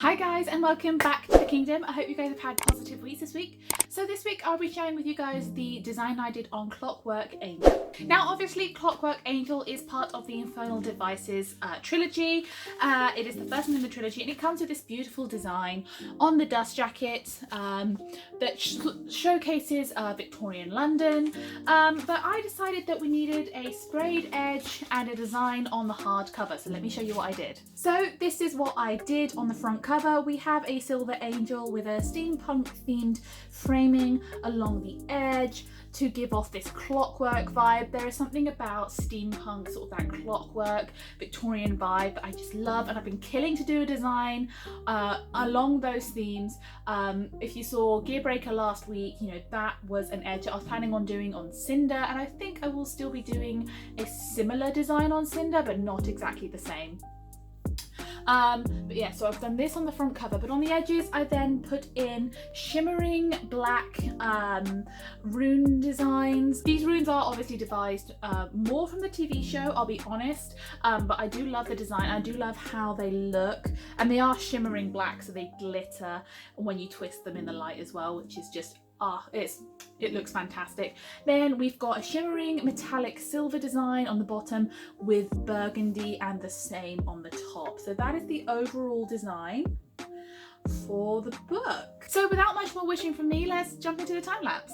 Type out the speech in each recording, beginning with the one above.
Hi guys and welcome back to the kingdom. I hope you guys have had positive weeks this week. So this week I'll be sharing with you guys the design I did on Clockwork Angel. Now obviously Clockwork Angel is part of the Infernal Devices trilogy. It is the first one in the trilogy and it comes with this beautiful design on the dust jacket that showcases Victorian London. But I decided that we needed a sprayed edge and a design on the hard cover. So let me show you what I did. So this is what I did on the front cover. We have a silver angel with a steampunk themed framing along the edge to give off this clockwork vibe. There is something about steampunk, sort of that clockwork Victorian vibe that I just love, and I've been killing to do a design along those themes. If you saw Gearbreaker last week, you know that was an edge I was planning on doing on Cinder, and I think I will still be doing a similar design on Cinder, but not exactly the same. But yeah, so I've done this on the front cover, but on the edges I then put in shimmering black rune designs. These runes are obviously devised more from the TV show, I'll be honest, but I do love the design. I do love how they look, and they are shimmering black, so they glitter when you twist them in the light as well, which is just it looks fantastic. Then we've got a shimmering metallic silver design on the bottom with burgundy and the same on the top. So that is the overall design for the book. So without much more wishing from me, let's jump into the time lapse.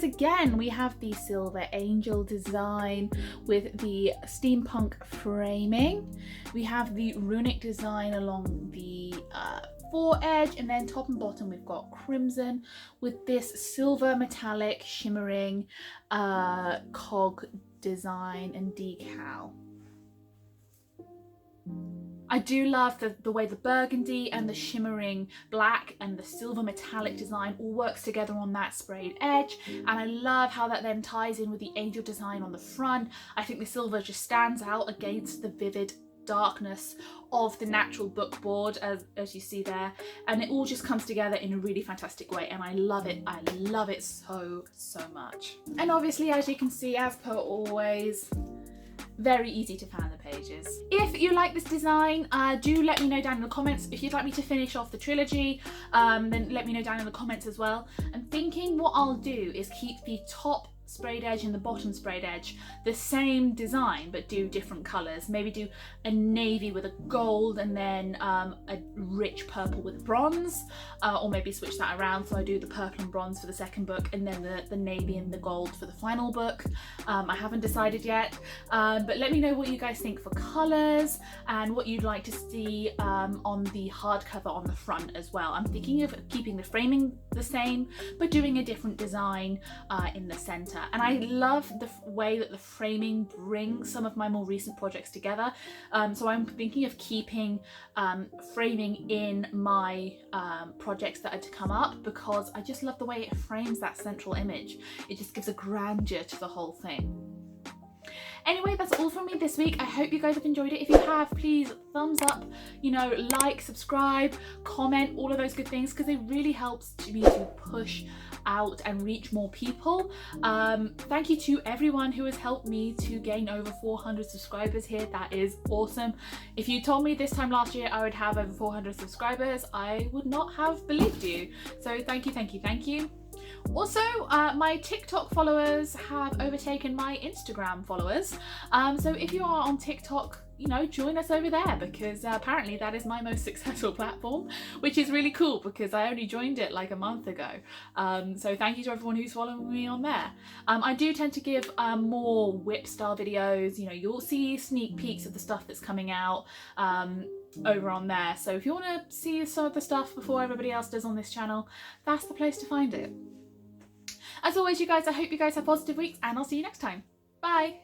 Again, we have the Silver Angel design with the steampunk framing. We have the runic design along the foredge, and then top and bottom we've got crimson with this silver metallic shimmering cog design and decal. I do love the way the burgundy and the shimmering black and the silver metallic design all works together on that sprayed edge, and I love how that then ties in with the angel design on the front. I think the silver just stands out against the vivid darkness of the natural book board as you see there, and it all just comes together in a really fantastic way, and I love it so much. And obviously, as you can see, as per always, very easy to fan the pages. If you like this design, do let me know down in the comments. If you'd like me to finish off the trilogy, then let me know down in the comments as well. I'm thinking what I'll do is keep the top sprayed edge and the bottom sprayed edge the same design but do different colors. Maybe do a navy with a gold and then a rich purple with bronze, or maybe switch that around, so I do the purple and bronze for the second book and then the navy and the gold for the final book. I haven't decided yet, but let me know what you guys think for colors and what you'd like to see on the hardcover on the front as well. I'm thinking of keeping the framing the same but doing a different design in the center. And I love the way that the framing brings some of my more recent projects together. So I'm thinking of keeping framing in my projects that are to come up, because I just love the way it frames that central image. It just gives a grandeur to the whole thing. Anyway, that's all from me this week. I hope you guys have enjoyed it. If you have, please thumbs up, you know, like, subscribe, comment, all of those good things, because it really helps me to push out and reach more people. Thank you to everyone who has helped me to gain over 400 subscribers here. That is awesome. If you told me this time last year I would have over 400 subscribers, I would not have believed you. So thank you, thank you, thank you. Also, my TikTok followers have overtaken my Instagram followers. So if you are on TikTok, you know, join us over there, because apparently that is my most successful platform, which is really cool because I only joined it like a month ago. So thank you to everyone who's following me on there. I do tend to give more whip style videos. You know, you'll see sneak peeks of the stuff that's coming out over on there. So if you want to see some of the stuff before everybody else does on this channel, that's the place to find it. As always, you guys, I hope you guys have positive weeks, and I'll see you next time. Bye!